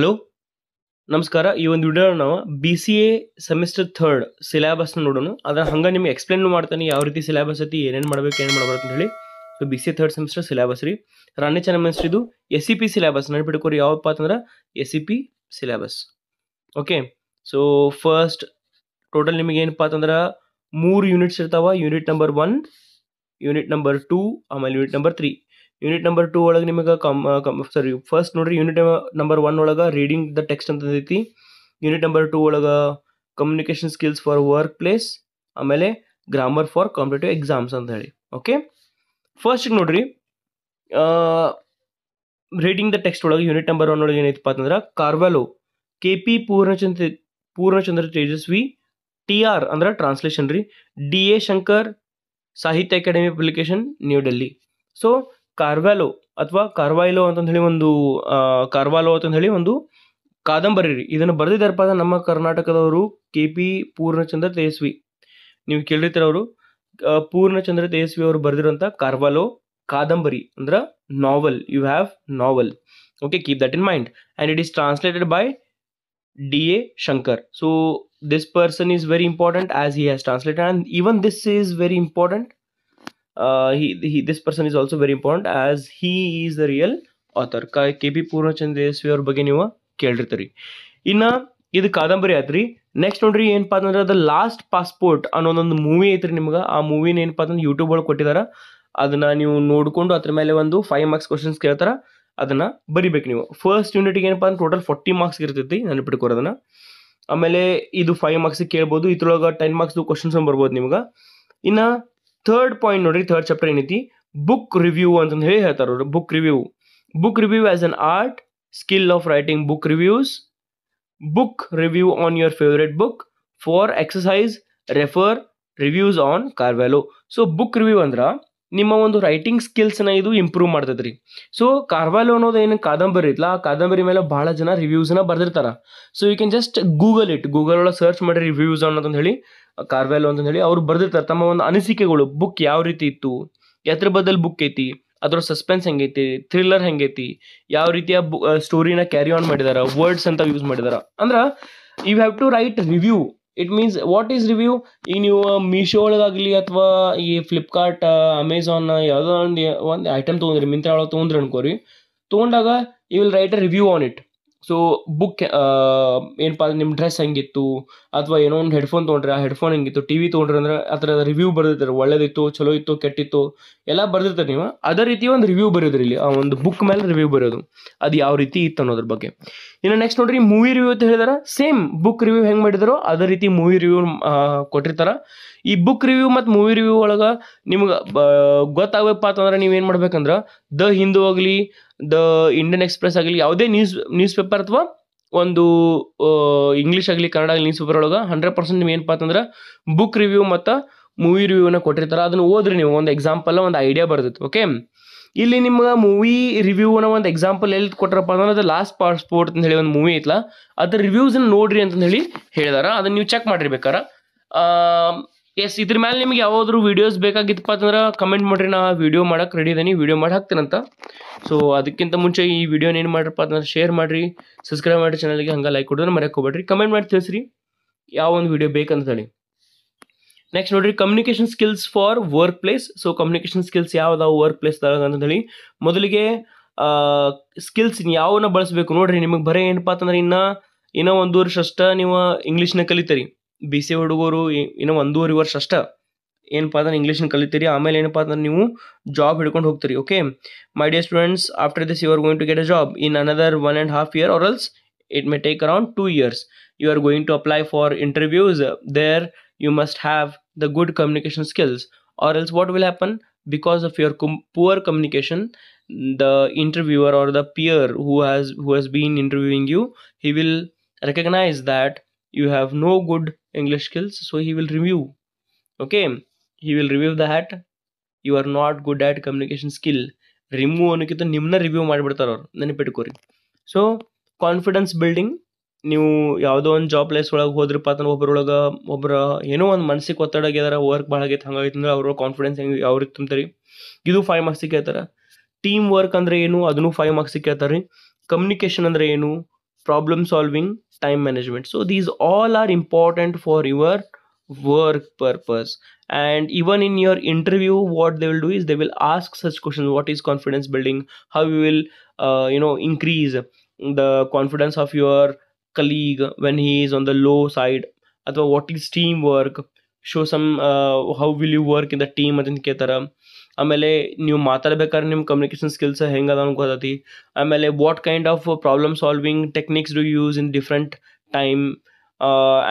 Hello ನಮಸ್ಕಾರ. ಈ ಒಂದು ವಿಡಿಯೋ ನಾವು BCA ಸೆಮಿಸ್ಟರ್ 3 ಸಿಲೆಬಸ್ನ ನೋಡೋಣ. ಅದರ ಹಂಗೆ ನಿಮ್ಗೆ ಎಕ್ಸ್ಪ್ಲೇನ್ ಮಾಡ್ತಾನೆ ಯಾವ ರೀತಿ ಸಿಲೆಬಸ್ ಐತಿ, ಏನೇನು ಮಾಡ್ಬೇಕು ಏನು ಮಾಡ್ಬಾರ್ದು ಅಂತ ಹೇಳಿ. So BCA 3rd semester syllabus ರೀ. ರಾಣಿ ಚೆನ್ನಮ್ಮ ಇದು SCP ಸಿಲೆಬಸ್ ನೆನಪಿಟ್ಕೋರಿ. ಯಾವಪ್ಪ ಅಂತಂದ್ರೆ SCP syllabus. Okay, so first total ನಿಮಗೆ ಏನಪ್ಪ ಅಂತಂದ್ರೆ 3 ಯೂನಿಟ್ಸ್ ಇರ್ತಾವ. ಯೂನಿಟ್ ನಂಬರ್ 1, ಯೂನಿಟ್ ನಂಬರ್ 2, ಆಮೇಲೆ ಯೂನಿಟ್ ನಂಬರ್ 3. ಯೂನಿಟ್ ನಂಬರ್ 2 ಒಳಗೆ ನಿಮಗೆ ಫಸ್ಟ್ ನೋಡ್ರಿ, ಯೂನಿಟ್ ನಂಬರ್ 1 ಒಳಗೆ ರೀಡಿಂಗ್ ದ ಟೆಕ್ಸ್ಟ್ ಅಂತ ಐತಿ. ಯೂನಿಟ್ ನಂಬರ್ 2 ಒಳಗೆ communication skills for work place, ಆಮೇಲೆ ಗ್ರಾಮರ್ ಫಾರ್ ಕಾಂಪಿಟೇಟಿವ್ ಎಕ್ಸಾಮ್ಸ್ ಅಂತ ಹೇಳಿ. ಓಕೆ, ಫಸ್ಟ್ ನೋಡ್ರಿ, ರೀಡಿಂಗ್ ದ ಟೆಕ್ಸ್ಟ್ ಒಳಗೆ ಯೂನಿಟ್ ನಂಬರ್ 1 ಒಳಗೆ ಏನೈತಪ್ಪ ಅಂತಂದ್ರೆ ಕಾರ್ವಾಲೋ, KP ಪೂರ್ಣಚಂದ್ರ ತೇಜಸ್ವಿ, TR ಅಂದ್ರೆ ಟ್ರಾನ್ಸ್ಲೇಷನ್ ರೀ, DA Shankar, Sahitya Akademi publication, New Delhi. So Karvalo ಅಥವಾ ಕಾರ್ವಾಯ್ಲೋ ಅಂತಂದು ಹೇಳಿ ಒಂದು ಕಾದಂಬರಿ ರೀ. ಇದನ್ನು ಬರೆದಿದ್ದಾರಪ್ಪ ಅಂದ್ರೆ ನಮ್ಮ ಕರ್ನಾಟಕದವರು KP ಪೂರ್ಣಚಂದ್ರ ತೇಜಸ್ವಿ. ನೀವು ಕೇಳಿರ್ತೀರ, ಅವರು ಪೂರ್ಣಚಂದ್ರ ತೇಜಸ್ವಿ ಅವರು ಬರೆದಿರುವಂಥ ಕಾರ್ವಾಲೋ ಕಾದಂಬರಿ ಅಂದ್ರೆ novel. You have novel. Okay, keep that in mind. And it is translated by DA Shankar. So this person is very important as he has translated, and even this is very important. This person is also very important as he is the real author. KP Purnachandra Tejaswi ಅವ್ರ ಬಗ್ಗೆ ನೀವು ಕೇಳಿರ್ತೀರಿ. ಇನ್ನು ಇದು ಕಾದಂಬರಿ ಆಯ್ತು ರೀ. Next ನೋಡ್ರಿ, ಏನಪ್ಪ ಅಂತಂದ್ರೆ ದ ಲಾಸ್ಟ್ ಪಾಸ್ಪೋರ್ಟ್ ಅನ್ನೋದೊಂದು ಮೂವಿ ಐತ್ರಿ. ನಿಮ್ಗೆ ಆ ಮೂವಿನ ಏನಪ್ಪ ಅಂತಂದ್ರೆ ಯೂಟ್ಯೂಬ್ ಒಳಗೆ ಕೊಟ್ಟಿದಾರ. ಅದನ್ನ ನೀವು ನೋಡಿಕೊಂಡು ಅದ್ರ ಮೇಲೆ ಒಂದು 5 ಮಾರ್ಕ್ಸ್ ಕ್ವಶನ್ಸ್ ಕೇಳ್ತಾರ, ಅದನ್ನ ಬರಿಬೇಕು ನೀವು. ಫಸ್ಟ್ ಯೂನಿಟ್ಗೆ ಏನಪ್ಪ ಅಂದ್ರೆ ಟೋಟಲ್ 40 ಮಾರ್ಕ್ಸ್ ಇರ್ತೈತಿ, ನೆನಪಿಟ್ಕೋರೋದನ್ನ. ಆಮೇಲೆ ಇದು 5 ಮಾರ್ಕ್ಸ್ ಕೇಳ್ಬೋದು. ಇದ್ರೊಳಗೆ 10 ಮಾರ್ಕ್ಸ್ ಕ್ವಶನ್ಸ್ ಬರ್ಬೋದು ನಿಮ್ಗೆ. ಇನ್ನು ಥರ್ಡ್ ಪಾಯಿಂಟ್ ನೋಡ್ರಿ, ಥರ್ಡ್ ಚಾಪ್ಟರ್ ಏನೈತಿ, ಬುಕ್ ರಿವ್ಯೂ ಅಂತಂದು ಹೇಳಿ ಹೇಳ್ತಾರೆ ಅವರು. Book review as an art skill of writing book review on your favourite book for exercise refer reviews on Karvalo. So book review ಅಂದ್ರೆ ನಿಮ್ಮ ಒಂದು ರೈಟಿಂಗ್ ಸ್ಕಿಲ್ಸ್ನ ಇದು ಇಂಪ್ರೂವ್ ಮಾಡ್ತದೆ ರೀ. ಸೊ ಕಾರ್ವಾಲೋ ಅನ್ನೋದು ಏನು ಕಾದಂಬರಿ ಇತ್ತಲ್ಲ, ಆ ಕಾದಂಬರಿ ಮೇಲೆ ಬಹಳ ಜನ ರಿವ್ಯೂಸ್ನ ಬರ್ದಿರ್ತಾರ. So you can just Google ಒಳಗೆ ಸರ್ಚ್ ಮಾಡಿ ರಿವ್ಯೂಸ್ ಅನ್ನೋದಂತ ಹೇಳಿ ಕಾರ್ವಾಲೋ ಅಂತ ಹೇಳಿ ಅವ್ರು ಬರ್ದಿರ್ತಾರೆ ತಮ್ಮ ಒಂದು ಅನಿಸಿಕೆಗಳು. ಬುಕ್ ಯಾವ ರೀತಿ ಇತ್ತು, ಎದ್ರ ಬದಲ್ ಬುಕ್ ಐತಿ, ಅದ್ರ ಸಸ್ಪೆನ್ಸ್ ಹೆಂಗೈತಿ, ಥ್ರಿಲ್ಲರ್ ಹೆಂಗೈತಿ, ಯಾವ ರೀತಿಯ ಸ್ಟೋರಿನ ಕ್ಯಾರಿ ಆನ್ ಮಾಡಿದಾರ, ವರ್ಡ್ಸ್ ಅಂತ ಯೂಸ್ ಮಾಡಿದಾರ. ಅಂದ್ರೆ you have to write review. It means what is review. ಈಗ ನೀವು ಮೀಶೋ ಒಳಗಾಗಲಿ ಅಥವಾ ಈ ಫ್ಲಿಪ್ಕಾರ್ಟ್, ಅಮೆಝಾನ್ ಯಾವುದೋ ಒಂದು ಐಟಮ್ ತೊಗೊಂಡ್ರಿ, ಮಿಂತ್ರಾ ಒಳಗೆ ತೊಗೊಂಡ್ರಿ ಅನ್ಕೋರಿ. ತೊಗೊಂಡಾಗ you will write a review on it. So book ಏನಪ್ಪ ನಿಮ್ಮ ಡ್ರೆಸ್ ಹೆಂಗಿತ್ತು, ಅಥವಾ ಏನೋ ಒಂದು ಹೆಡ್ಫೋನ್ ತೊಗೊಂಡ್ರೆ ಆ ಹೆಡ್ಫೋನ್ ಹೆಂಗಿತ್ತು, TV ತೊಗೊಂಡ್ರಿ ಅಂದ್ರೆ ಅದರ ರಿವ್ಯೂ ಬರೆದಿರ್ತಾರೆ. ಒಳ್ಳೇದಿತ್ತು, ಚಲೋ ಇತ್ತು, ಕೆಟ್ಟಿತ್ತು ಎಲ್ಲ ಬರೆದಿರ್ತಾರೆ ನೀವು. ಅದೇ ರೀತಿ ಒಂದು ರಿವ್ಯೂ ಬರೆಯೋದ್ರಿ ಇಲ್ಲಿ. ಆ ಒಂದು ಬುಕ್ ಮೇಲೆ ರಿವ್ಯೂ ಬರೆಯೋದು, ಅದು ಯಾವ ರೀತಿ ಇತ್ತು ಅನ್ನೋದ್ರ ಬಗ್ಗೆ. ಇನ್ನು ನೆಕ್ಸ್ಟ್ ನೋಡ್ರಿ, ಮೂವಿ ರಿವ್ಯೂ ಅಂತ ಹೇಳಿದಾರೆ. ಸೇಮ್ ಬುಕ್ ರಿವ್ಯೂ ಹೆಂಗೆ ಮಾಡಿದಾರೋ ಅದೇ ರೀತಿ ಮೂವಿ ರಿವ್ಯೂ ಕೊಟ್ಟಿರ್ತಾರ. ಈ ಬುಕ್ ರಿವ್ಯೂ ಮತ್ತು ಮೂವಿ ರಿವ್ಯೂ ಒಳಗೆ ನಿಮ್ಗೆ ಗೊತ್ತಾಗಬೇಕಪ್ಪ ಅಂತಂದ್ರೆ ನೀವೇನು ಮಾಡ್ಬೇಕಂದ್ರೆ ದ ಹಿಂದೂ ಆಗಲಿ, ದ ಇಂಡಿಯನ್ ಎಕ್ಸ್ಪ್ರೆಸ್ ಆಗಲಿ, ಯಾವುದೇ ನ್ಯೂಸ್ ಪೇಪರ್ ಅಥವಾ ಒಂದು ಇಂಗ್ಲೀಷ್ ಆಗಲಿ ಕನ್ನಡ ಆಗಲಿ ನ್ಯೂಸ್ ಪೇಪರ್ ಒಳಗೆ 100% ನೀವು ಏನಪ್ಪ ಅಂತಂದ್ರೆ ಬುಕ್ ರಿವ್ಯೂ ಮತ್ತು ಮೂವಿ ರಿವ್ಯೂನ ಕೊಟ್ಟಿರ್ತಾರೆ. ಅದನ್ನು ಓದ್ರಿ ನೀವು. ಒಂದು ಎಕ್ಸಾಂಪಲ್, ಒಂದು ಐಡಿಯಾ ಬರ್ತೈತೆ. ಓಕೆ, ಇಲ್ಲಿ ನಿಮ್ಗೆ ಮೂವಿ ರಿವ್ಯೂನ ಒಂದು ಎಕ್ಸಾಂಪಲ್ ಎಲ್ಲಿ ಕೊಟ್ಟರಪ್ಪ ಅಂದ್ರೆ ದ ಲಾಸ್ಟ್ ಪಾಸ್ಪೋರ್ಟ್ ಅಂತ ಹೇಳಿ ಒಂದು ಮೂವಿ ಐತಲ್ಲ, ಅದ್ರ ರಿವ್ಯೂಸನ್ನ ನೋಡ್ರಿ ಅಂತಂದು ಹೇಳಿ ಹೇಳಿದಾರ. ಅದನ್ನು ನೀವು ಚೆಕ್ ಮಾಡಿರ್ಬೇಕಾರ. ಎಸ್, ಇದ್ರ ಮೇಲೆ ನಿಮ್ಗೆ ಯಾವ್ದಾದ್ರು ವೀಡಿಯೋಸ್ ಬೇಕಾಗಿತ್ತಪ್ಪ ಅಂತಂದ್ರೆ ಕಮೆಂಟ್ ಮಾಡಿರಿ, ನಾ ವಿಡಿಯೋ ಮಾಡಕ್ಕೆ ರೆಡಿ ಇದ್ದೀನಿ, ವಿಡಿಯೋ ಮಾಡಿ ಹಾಕ್ತೀನಂತ. ಸೊ ಅದಕ್ಕಿಂತ ಮುಂಚೆ ಈ ವಿಡಿಯೋನ ಏನು ಮಾಡಿರಪ್ಪ ಅಂತಂದ್ರೆ ಶೇರ್ ಮಾಡಿರಿ, ಸಬ್ಸ್ಕ್ರೈಬ್ ಮಾಡಿ ಚಾನಲ್ಗೆ, ಹಂಗೆ ಲೈಕ್ ಕೊಡೋದನ್ನ ಮರೆಯಕ್ಕೆ ಹೋಗ್ಬೇಡ್ರಿ. ಕಮೆಂಟ್ ಮಾಡಿ ತಿಳಿಸ್ರಿ ಯಾವ ಒಂದು ವಿಡಿಯೋ ಬೇಕಂತ ಹೇಳಿ. ನೆಕ್ಸ್ಟ್ ನೋಡ್ರಿ, communication skills for work place. So communication skills ಯಾವ್ದಾವು ವರ್ಕ್ ಪ್ಲೇಸ್ದಾಗ ಅಂತ ಹೇಳಿ ಮೊದಲಿಗೆ ಸ್ಕಿಲ್ಸ್ ಯಾವನ್ನ ಬಳಸಬೇಕು ನೋಡ್ರಿ. ನಿಮಗೆ ಬರೀ ಏನಪ್ಪ ಅಂತಂದ್ರೆ ಇನ್ನೂ 1 ವರ್ಷ ಅಷ್ಟೇ ನೀವು ಇಂಗ್ಲೀಷ್ನ ಕಲಿತೀರಿ. BCA ಹುಡುಗರು ಇನ್ನೂ 1.5 ವರ್ಷ ಅಷ್ಟೇ ಏನಪ್ಪ ಅಂದ್ರೆ ಇಂಗ್ಲೀಷ್ನ ಕಲಿತೀರಿ. ಆಮೇಲೆ ಏನಪ್ಪ ಅಂದ್ರೆ ನೀವು ಜಾಬ್ ಹಿಡ್ಕೊಂಡು ಹೋಗ್ತೀರಿ. Okay my dear students, after this you are going to get a job in another 1.5 year or else it may take around 2 years. You are going to apply for interviews. There you must have the good communication skills, or else what will happen? Because of your poor communication, the interviewer or the peer who has been interviewing you, he will recognize that you have no good English skills, so he will review. Okay, he will review that you are not good at communication skill. Remove ಅನ್ನೋಕ್ಕಿಂತ ನಿಮ್ಮನ್ನ review ಮಾಡಿಬಿಡ್ತಾರೆ ಅವ್ರು, ನೆನಪಿಟ್ಕೋರಿ. So confidence building. ನೀವು ಯಾವುದೋ ಒಂದು job place ಒಳಗೆ ಹೋದ್ರಪ್ಪ ಅಂತಂದ್ರೆ ಒಬ್ಬರ ಏನೋ ಒಂದು ಮನಸ್ಸಿಗೆ ಒತ್ತಡ ಆಗ್ಯದಾರ, ವರ್ಕ್ ಭಾಳ ಆಗೈತೆ, ಹಂಗಾಗೈತೆ ಅಂದ್ರೆ ಅವ್ರ ಕಾನ್ಫಿಡೆನ್ಸ್ ಹೆಂಗೆ ಯಾವ ರೀತಿ ತುಂಬ್ತಾರೆ. ಇದು 5 ಮಾರ್ಕ್ಸಿಗೆ ಕೇಳ್ತಾರೆ. ಟೀಮ್ ವರ್ಕ್ ಅಂದರೆ ಏನು, ಅದನ್ನು 5 ಮಾರ್ಕ್ಸಿಗೆ ಕೇಳ್ತಾರೆ. ಕಮ್ಯುನಿಕೇಷನ್ ಅಂದರೆ ಏನು, problem solving, time management. So these all are important for your work purpose. And even in your interview, what they will do is they will ask such questions: what is confidence building, how you will increase the confidence of your colleague when he is on the low side, ಅಥವಾ what is teamwork, show some how will you work in the team ಅದನ್ನ ಕೇಳ್ತಾರ. ಆಮೇಲೆ ನೀವು ಮಾತಾಡ್ಬೇಕಾದ್ರೆ ನಿಮ್ಮ communication skills ಹೆಂಗದ ಅಂತ ಗೊತ್ತೈತಿ. ಆಮೇಲೆ what kind of problem solving techniques do use in different time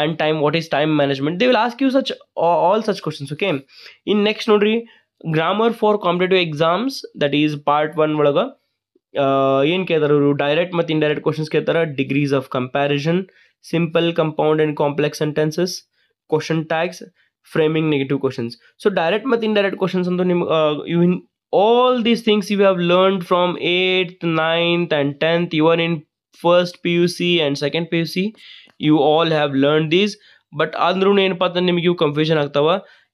and time, what is time management. They will ask you such all such questions. Okay, in next nodri, grammar for competitive exams, that is part 1 ಒಳಗ ಏನು ಕೇಳ್ತಾರೆ ಅವರು, direct ಮತ್ತು indirect questions ಕೇಳ್ತಾರೆ. Degrees of comparison, simple compound and complex sentences, question tags, framing negative questions. So direct ಮತ್ತು indirect questions ಅಂತ ನಿಮ್ಗೆ you in all these things you have learned from 8th, 9th and 10th, even in first PUC and second PUC, you all have learned these. But ಅಂದ್ರೂ ಏನಪ್ಪ ಅಂತಂದ್ರೆ ನಿಮಗೆ ಇವು confusion ಆಗ್ತಾವ.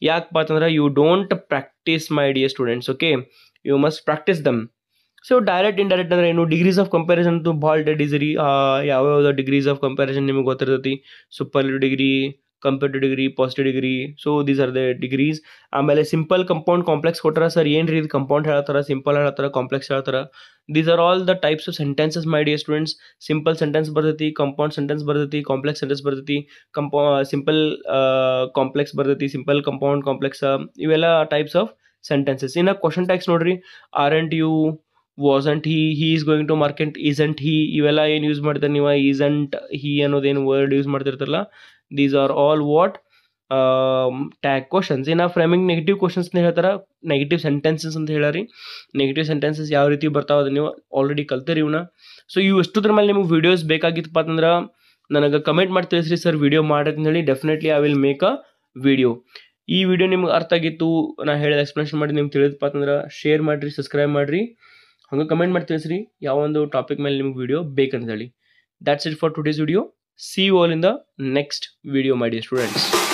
ಯಾಕಪ್ಪ ಅಂತಂದ್ರೆ you don't practise my dear students. Okay, you must practise them. So direct indirect ಅಂದ್ರೆ ಏನು, ಡಿಗ್ರೀಸ್ ಆಫ್ ಕಂಪ್ಯಾರಿಸನ್ ಅಂತೂ ಭಾಳ ಡಿಗ್ರಿ ಯಾವ್ಯಾವ ಡಿಗ್ರೀಸ್ ಆಫ್ ಕಂಪ್ಯಾರಿಸನ್ ನಿಮಗೆ ಗೊತ್ತಿರ್ತೈತಿ. Superlative degree, comparative degree, positive degree. So these are the degrees. ಆಮೇಲೆ simple, compound, complex ಕೊಟ್ಟಾರ. Sir ಏನ್ರಿ ಇದು ಕಂಪೌಂಡ್ ಹೇಳ್ತಾರ, ಸಿಂಪಲ್ ಹೇಳ್ತಾರ, ಕಾಂಪ್ಲೆಕ್ಸ್ ಹೇಳ್ತಾರ. These are all the types of sentences my dear students. Simple sentence ಬರ್ತೈತಿ, ಕಂಪೌಂಡ್ ಸೆಂಟೆನ್ಸ್ ಬರ್ತೈತಿ, complex sentence ಬರ್ತೈತಿ, ಸಿಂಪಲ್ ಕಾಂಪ್ಲೆಕ್ಸ್ ಬರ್ತೈತಿ, ಸಿಂಪಲ್ ಕಂಪೌಂಡ್ ಕಾಂಪ್ಲೆಕ್ಸ್, ಇವೆಲ್ಲ ಟೈಪ್ಸ್ ಆಫ್ ಸೆಂಟೆನ್ಸಸ್. ಇನ್ನು ಕ್ವಶನ್ ಟ್ಯಾಗ್ಸ್ ನೋಡ್ರಿ, aren't you, wasn't he is going to market, isn't he, ಇವೆಲ್ಲ ಏನು use ಮಾಡ್ತಾರೆ ನೀವು, ಈಸಂಟ್ ಹಿ ಅನ್ನೋದೇನು ವರ್ಡ್ ಯೂಸ್ ಮಾಡ್ತಿರ್ತಾರಲ್ಲ, these are all what tag questions. ಇನ್ನು ಫ್ರೇಮಿಂಗ್ ನೆಗೆಟಿವ್ ಕ್ವಶನ್ಸ್ ಹೇಳ್ತಾರೆ, ನೆಗೆಟಿವ್ ಸೆಂಟೆನ್ಸಸ್ ಅಂತ ಹೇಳಾರಿ. ನೆಗೆಟಿವ್ ಸೆಂಟೆನ್ಸಸ್ ಯಾವ ರೀತಿ ಬರ್ತಾವೆ ಅದು ನೀವು ಆಲ್ರೆಡಿ ಕಲ್ತಿರಿ ಇವನ್ನ. ಸೊ ಇವು ಎಷ್ಟುದ್ರ ಮೇಲೆ ನಿಮಗೆ ವೀಡಿಯೋಸ್ ಬೇಕಾಗಿತ್ತಪ್ಪ ಅಂತಂದ್ರೆ ನನಗೆ ಕಮೆಂಟ್ ಮಾಡಿ ತಿಳಿಸ್ರಿ, ಸರ್ ವಿಡಿಯೋ ಮಾಡಿ ಅಂತ ಹೇಳಿ. Definitely I will make a video. ಈ ವಿಡಿಯೋ ನಿಮ್ಗೆ ಅರ್ಥ ಆಗಿತ್ತು, ನಾ ಹೇಳಿದ ಎಕ್ಸ್ಪ್ಲನೇಷನ್ ಮಾಡಿ ನಿಮ್ಗೆ ತಿಳಿದಪ್ಪ ಅಂತಂದ್ರೆ ಶೇರ್ ಮಾಡಿರಿ, ಸಬ್ಸ್ಕ್ರೈಬ್ ಮಾಡಿರಿ, ಹಂಗೆ ಕಮೆಂಟ್ ಮಾಡಿ ತಿಳಿಸ್ರಿ ಯಾವ ಒಂದು ಟಾಪಿಕ್ ಮೇಲೆ ನಿಮ್ಗೆ ವಿಡಿಯೋ ಬೇಕಂತ ಹೇಳಿ. That's it for today's video. See you all in the next video, my dear students.